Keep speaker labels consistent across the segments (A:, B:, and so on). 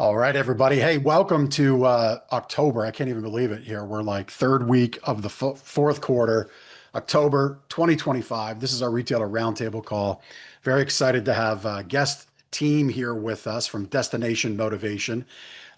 A: All right, everybody. Hey, welcome to October. I can't even believe it here. We're like third week of the fourth quarter, October 2025. This is our Retailer Roundtable call. Very excited to have a guest team here with us from Destination Motivation.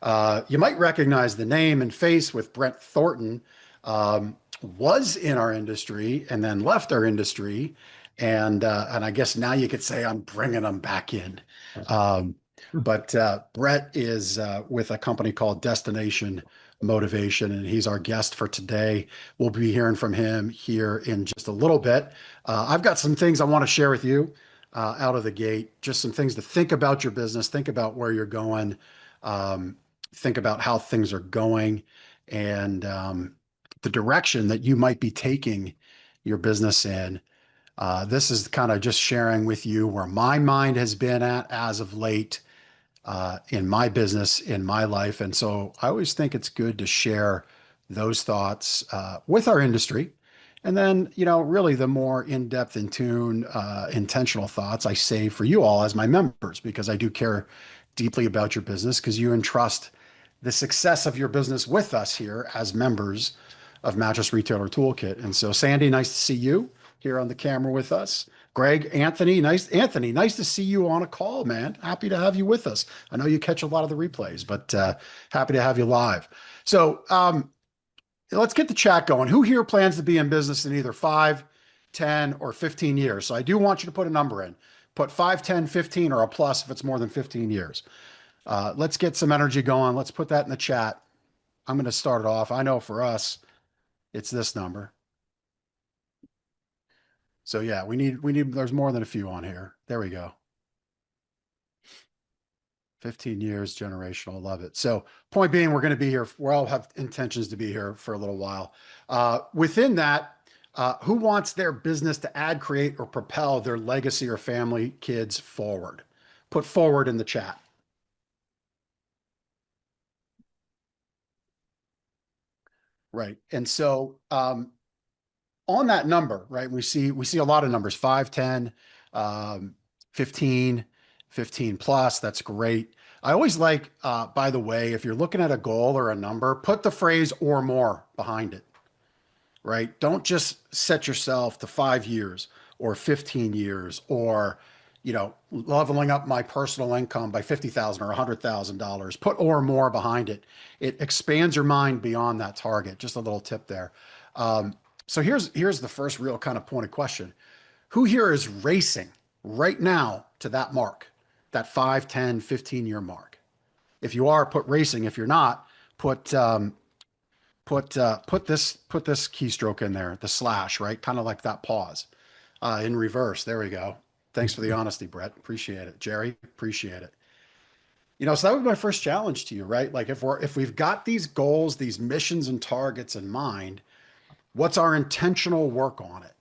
A: You might recognize the name and face with Brent Thornton. Was in our industry and then left our industry, and I guess now you could say I'm bringing them back in. Um, but Brett is with a company called Destination Motivation, and he's our guest for today. We'll be hearing from him here in just a little bit. I've got some things I want to share with you out of the gate, just some things to think about your business, think about where you're going, um, think about how things are going, and the direction that you might be taking your business in. This is kind of just sharing with you where my mind has been at as of late in my business, in my life. And so I always think it's good to share those thoughts with our industry. And then, really the more in-depth, in tune, intentional thoughts I save for you all as my members, because I do care deeply about your business because you entrust the success of your business with us here as members of Mattress Retailer Toolkit. And so, Sandy, nice to see you here on the camera with us. Greg, Anthony, nice to see you on a call, man. Happy to have you with us. I know you catch a lot of the replays, but happy to have you live. So let's get the chat going. Who here plans to be in business in either 5, 10, or 15 years? So I do want you to put a number in. Put 5, 10, 15, or a plus if it's more than 15 years. Let's get some energy going. Let's put that in the chat. I'm going to start it off. I know for us, it's this number. So yeah, there's more than a few on here. There we go. 15 years, generational, love it. So point being, we're going to be here. We all have intentions to be here for a little while. Within that, who wants their business to add, create, or propel their legacy or family, kids forward? Put forward in the chat. Right. And so on that number, right, we see a lot of numbers, 5, 10, um, 15, 15 plus. That's great. I always like, by the way, if you're looking at a goal or a number, put the phrase or more behind it, right? Don't just set yourself to 5 years or 15 years or, leveling up my personal income by 50,000 or $100,000. Put or more behind it. It expands your mind beyond that target. Just a little tip there. So here's the first real kind of pointed question. Who here is racing right now to that mark, that 5, 10, 15 year mark? If you are, put racing. If you're not, put put this keystroke in there, the slash, right? Kind of like that pause in reverse. There we go. Thanks for the honesty, Brett. Appreciate it. Jerry, appreciate it. So that would be my first challenge to you, right? Like if we've got these goals, these missions and targets in mind, what's our intentional work on it?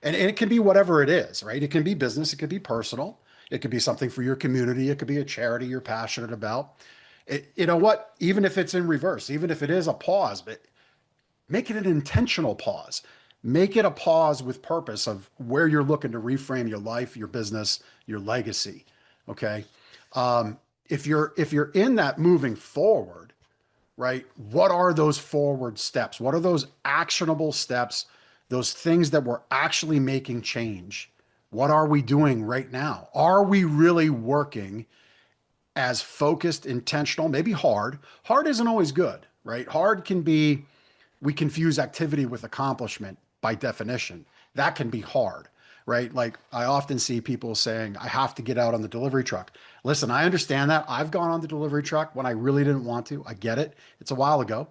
A: And it can be whatever it is, right? It can be business, it could be personal, it could be something for your community, it could be a charity you're passionate about. You know what? Even if it's in reverse, even if it is a pause, but make it an intentional pause. Make it a pause with purpose of where you're looking to reframe your life, your business, your legacy. Okay. If you're in that moving forward, right? What are those forward steps? What are those actionable steps? Those things that we're actually making change. What are we doing right now? Are we really working as focused, intentional, maybe hard? Hard isn't always good, right? Hard can be, we confuse activity with accomplishment by definition. That can be hard, right? Like I often see people saying, I have to get out on the delivery truck. Listen, I understand that. I've gone on the delivery truck when I really didn't want to. I get it. It's a while ago.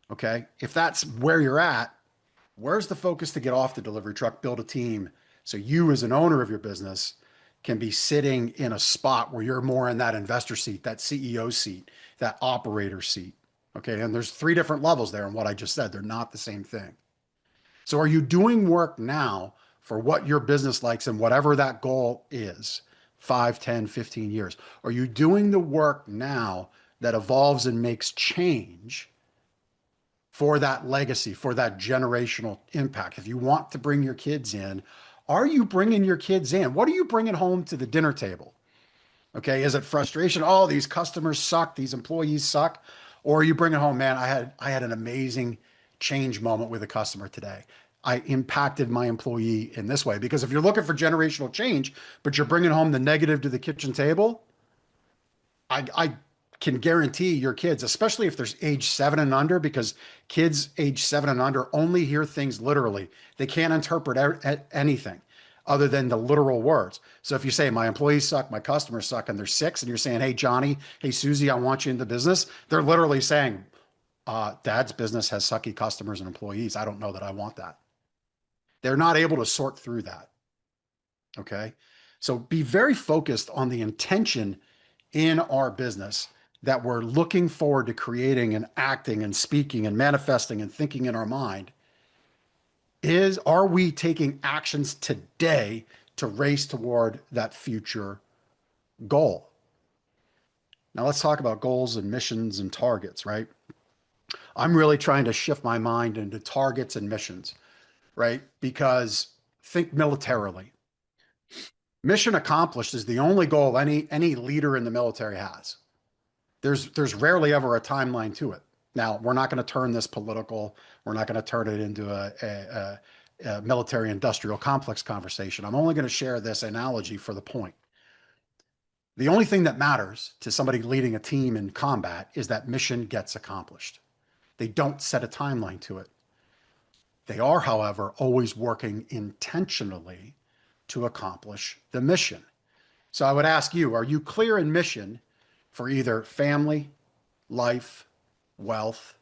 A: Okay. If that's where you're at, where's the focus to get off the delivery truck, build a team so you as an owner of your business can be sitting in a spot where you're more in that investor seat, that CEO seat, that operator seat. Okay. And there's 3 different levels there in what I just said. They're not the same thing. So are you doing work now for what your business likes and whatever that goal is, 5, 10, 15 years? Are you doing the work now that evolves and makes change for that legacy, for that generational impact? If you want to bring your kids in, are you bringing your kids in? What are you bringing home to the dinner table? Okay. Is it frustration? Oh, these customers suck. These employees suck. Or you bring it home, man. I had an amazing change moment with a customer today. I impacted my employee in this way because if you're looking for generational change, but you're bringing home the negative to the kitchen table, I can guarantee your kids, especially if there's age 7 and under, because kids age 7 and under only hear things literally. They can't interpret anything other than the literal words. So if you say, my employees suck, my customers suck, and they're 6, and you're saying, hey, Johnny, hey, Susie, I want you in the business, they're literally saying, Dad's business has sucky customers and employees. I don't know that I want that. They're not able to sort through that. Okay. So be very focused on the intention in our business that we're looking forward to creating and acting and speaking and manifesting and thinking in our mind. Are we taking actions today to race toward that future goal? Now let's talk about goals and missions and targets, right? I'm really trying to shift my mind into targets and missions, right? Because think militarily. Mission accomplished is the only goal any leader in the military has. There's rarely ever a timeline to it. Now, we're not going to turn this political. We're not going to turn it into a military industrial complex conversation. I'm only going to share this analogy for the point. The only thing that matters to somebody leading a team in combat is that mission gets accomplished. They don't set a timeline to it. They are, however, always working intentionally to accomplish the mission. So I would ask you, are you clear in mission for either family, life, wealth,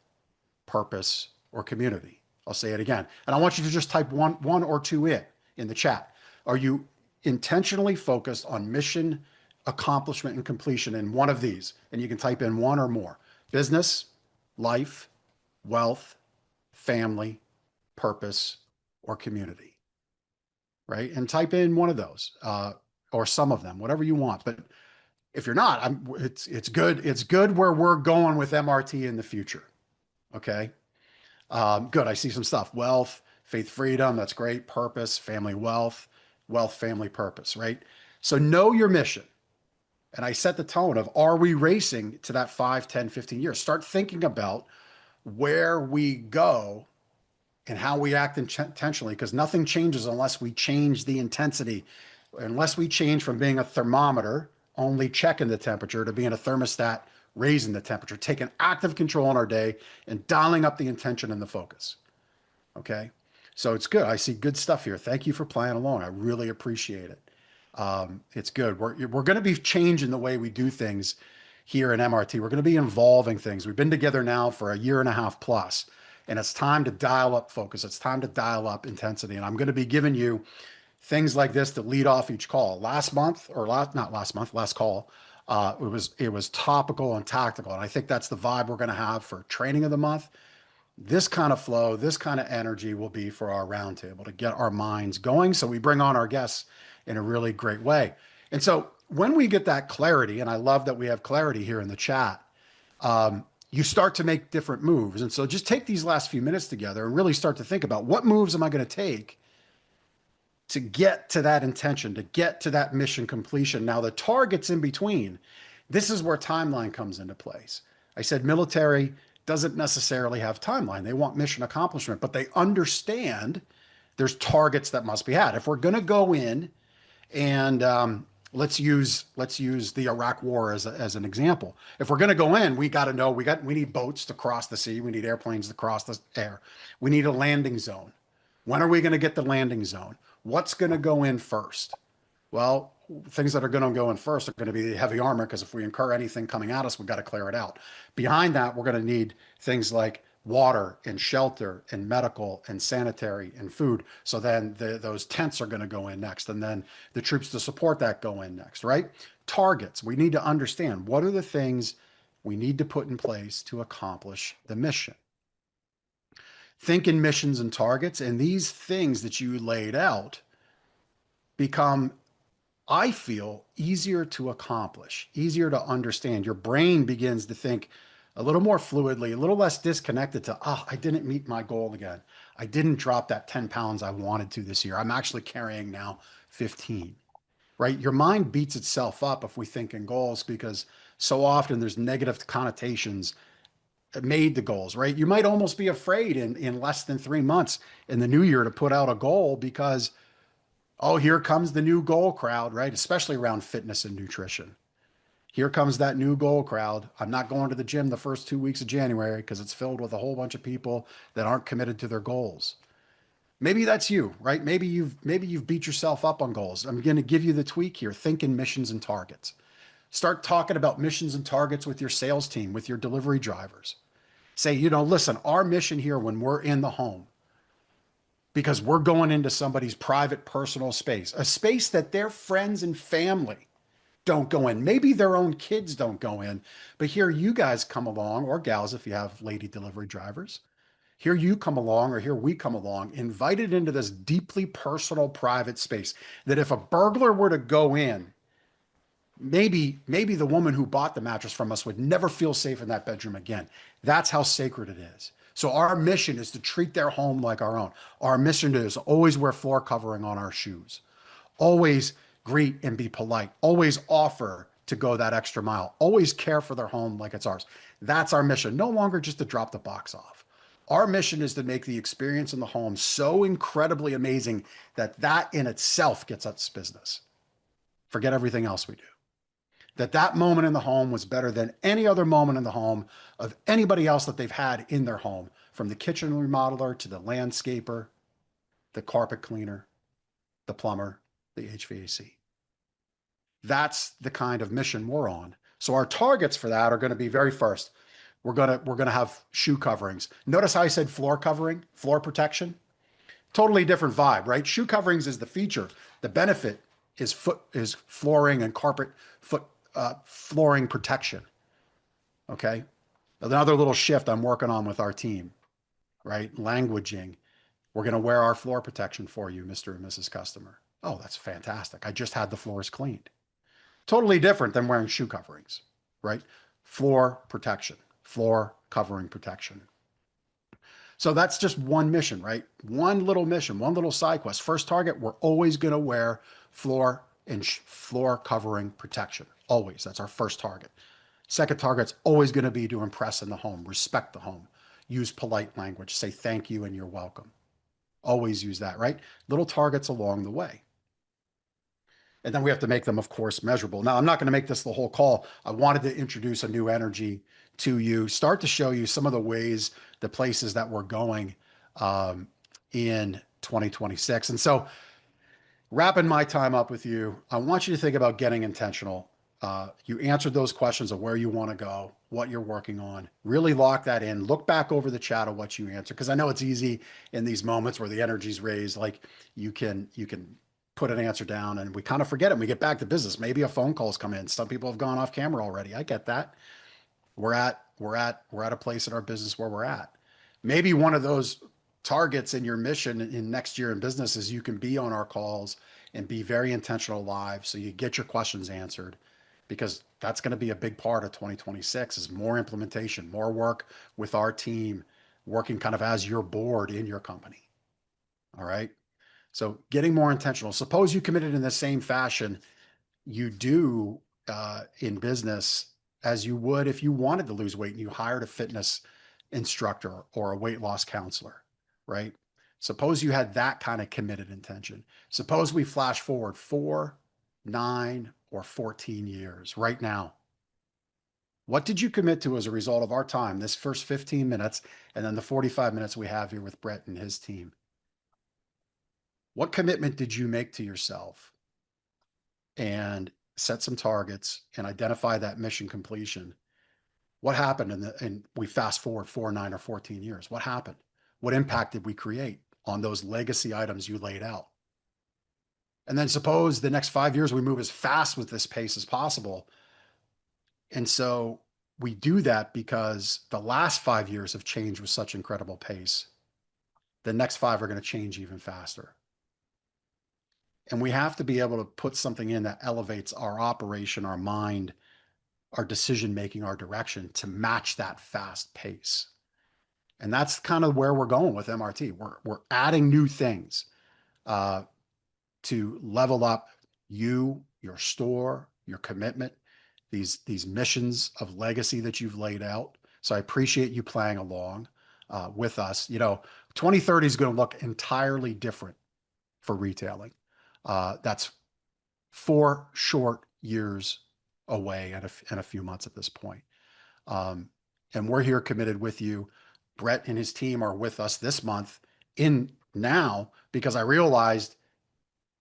A: purpose, or community? I'll say it again. And I want you to just type one or two in the chat. Are you intentionally focused on mission, accomplishment, and completion in one of these? And you can type in one or more. Business, life, wealth, family, purpose, or community, right? And type in one of those or some of them, whatever you want. But if you're not, it's good. It's good where we're going with MRT in the future. Okay. Good. I see some stuff. Wealth, faith, freedom. That's great. Purpose, family, wealth, family, purpose, right? So know your mission. And I set the tone of, are we racing to that 5, 10, 15 years? Start thinking about where we go and how we act intentionally, because nothing changes unless we change the intensity, unless we change from being a thermometer, only checking the temperature, to being a thermostat, raising the temperature, taking active control in our day and dialing up the intention and the focus. Okay. So it's good. I see good stuff here. Thank you for playing along. I really appreciate it. It's good. We're going to be changing the way we do things here in MRT. We're going to be involving things. We've been together now for a year and a half plus, and it's time to dial up focus. It's time to dial up intensity. And I'm going to be giving you things like this to lead off each call. Last month, or not last month, last call, it was topical and tactical. And I think that's the vibe we're going to have for training of the month. This kind of flow, this kind of energy will be for our roundtable to get our minds going. So we bring on our guests in a really great way. And so when we get that clarity, and I love that we have clarity here in the chat, you start to make different moves. And so just take these last few minutes together and really start to think about, what moves am I going to take to get to that intention, to get to that mission completion? Now, the targets in between, this is where timeline comes into place. I said military doesn't necessarily have timeline. They want mission accomplishment, but they understand there's targets that must be had. If we're going to go in and let's use the Iraq War as an example. If we're going to go in, we got to know we need boats to cross the sea. We need airplanes to cross the air. We need a landing zone. When are we going to get the landing zone? What's going to go in first? Well, things that are going to go in first are going to be the heavy armor, because if we incur anything coming at us, we've got to clear it out. Behind that, we're going to need things like water and shelter and medical and sanitary and food. So then those tents are going to go in next. And then the troops to support that go in next, right? Targets. We need to understand, what are the things we need to put in place to accomplish the mission. Think in missions and targets, and these things that you laid out become, I feel, easier to accomplish, easier to understand. Your brain begins to think a little more fluidly, a little less disconnected to, I didn't meet my goal again. I didn't drop that 10 pounds I wanted to this year. I'm actually carrying now 15. right? Your mind beats itself up if we think in goals because so often there's negative connotations made to goals, right? You might almost be afraid in less than 3 months in the new year to put out a goal because, oh, here comes the new goal crowd, right? Especially around fitness and nutrition. Here comes that new goal crowd. I'm not going to the gym the first 2 weeks of January because it's filled with a whole bunch of people that aren't committed to their goals. Maybe that's you, right? Maybe you've beat yourself up on goals. I'm going to give you the tweak here. Think in missions and targets. Start talking about missions and targets with your sales team, with your delivery drivers. Say, listen, our mission here when we're in the home, because we're going into somebody's private personal space, a space that their friends and family don't go in. Maybe their own kids don't go in, but here you guys come along, or gals if you have lady delivery drivers. Here you come along, or here we come along, invited into this deeply personal private space that if a burglar were to go in, maybe the woman who bought the mattress from us would never feel safe in that bedroom again. That's how sacred it is. So our mission is to treat their home like our own. Our mission is always wear floor covering on our shoes. Always greet and be polite. Always offer to go that extra mile. Always care for their home like it's ours. That's our mission. No longer just to drop the box off. Our mission is to make the experience in the home so incredibly amazing that that in itself gets us business. Forget everything else we do. That moment in the home was better than any other moment in the home of anybody else that they've had in their home, from the kitchen remodeler to the landscaper, the carpet cleaner, the plumber, the HVAC. That's the kind of mission we're on. So our targets for that are going to be very first. We're going to have shoe coverings. Notice how I said floor covering, floor protection. Totally different vibe, right? Shoe coverings is the feature. The benefit is flooring and carpet foot flooring protection. Okay. Another little shift I'm working on with our team, right? Languaging. We're going to wear our floor protection for you, Mr. and Mrs. Customer. Oh, that's fantastic. I just had the floors cleaned. Totally different than wearing shoe coverings, right? Floor protection, floor covering protection. So that's just one mission, right? One little mission, one little side quest. First target, we're always going to wear floor and floor covering protection. Always. That's our first target. Second target's always going to be to impress in the home, respect the home, use polite language, say thank you and you're welcome. Always use that, right? Little targets along the way. And then we have to make them, of course, measurable. Now, I'm not going to make this the whole call. I wanted to introduce a new energy to you, start to show you some of the ways, the places that we're going in 2026. And so, wrapping my time up with you, I want you to think about getting intentional. You answered those questions of where you want to go, what you're working on. Really lock that in. Look back over the chat of what you answered, because I know it's easy in these moments where the energy's raised. Like you can put an answer down and we kind of forget it. And we get back to business. Maybe a phone call's come in. Some people have gone off camera already. I get that. We're at a place in our business where we're at. Maybe one of those targets in your mission in next year in business is you can be on our calls and be very intentional live so you get your questions answered, because that's going to be a big part of 2026 is more implementation, more work with our team, working kind of as your board in your company. All right. So getting more intentional. Suppose you committed in the same fashion you do in business as you would if you wanted to lose weight and you hired a fitness instructor or a weight loss counselor, right? Suppose you had that kind of committed intention. Suppose we flash forward 4, 9, or 14 years right now. What did you commit to as a result of our time, this first 15 minutes, and then the 45 minutes we have here with Brett and his team? What commitment did you make to yourself? And set some targets and identify that mission completion. What happened and we fast forward 4, 9, or 14 years? What happened? What impact did we create on those legacy items you laid out? And then suppose the next 5 years we move as fast with this pace as possible. And so we do that because the last 5 years have changed with such incredible pace. The next 5 are going to change even faster. And we have to be able to put something in that elevates our operation, our mind, our decision making, our direction to match that fast pace. And that's kind of where we're going with MRT. We're adding new things to level up you, your store, your commitment, these missions of legacy that you've laid out. So I appreciate you playing along with us. 2030 is going to look entirely different for retailing. That's 4 short years away and a few months at this point. Um, and we're here committed with you. Brett and his team are with us this month in now because I realized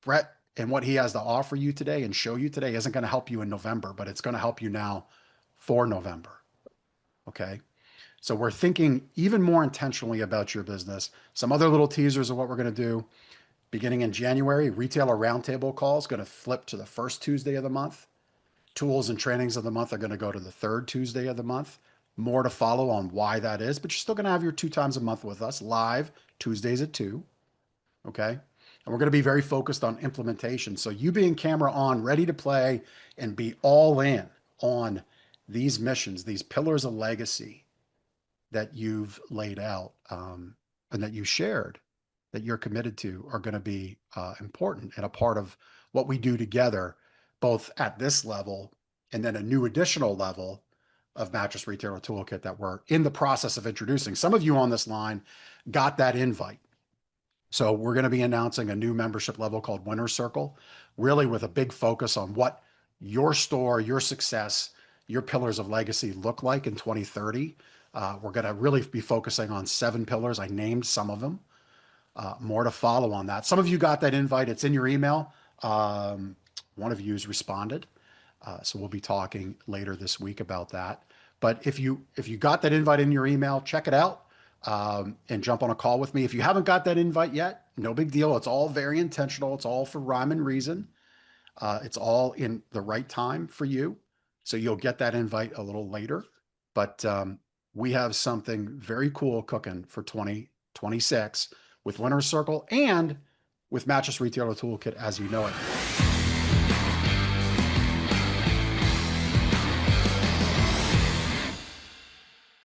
A: Brett and what he has to offer you today and show you today isn't going to help you in November, but it's going to help you now for November. Okay. So we're thinking even more intentionally about your business. Some other little teasers of what we're going to do. Beginning in January, Retailer Roundtable call is going to flip to the first Tuesday of the month. Tools and trainings of the month are going to go to the third Tuesday of the month. More to follow on why that is, but you're still going to have your 2 times a month with us live Tuesdays at 2. Okay. And we're going to be very focused on implementation. So you being camera on, ready to play and be all in on these missions, these pillars of legacy that you've laid out and that you shared, that you're committed to, are going to be important and a part of what we do together, both at this level and then a new additional level of Mattress Retailer Toolkit that we're in the process of introducing. Some of you on this line got that invite. So we're going to be announcing a new membership level called Winner's Circle, really with a big focus on what your store, your success, your pillars of legacy look like in 2030. We're going to really be focusing on 7 pillars. I named some of them. More to follow on that. Some of you got that invite. It's in your email. One of you's responded. So we'll be talking later this week about that. But if you got that invite in your email, check it out and jump on a call with me. If you haven't got that invite yet, no big deal. It's all very intentional. It's all for rhyme and reason. It's all in the right time for you. So you'll get that invite a little later. But we have something very cool cooking for 2026 with Winner's Circle and with Mattress Retailer Toolkit as you know it.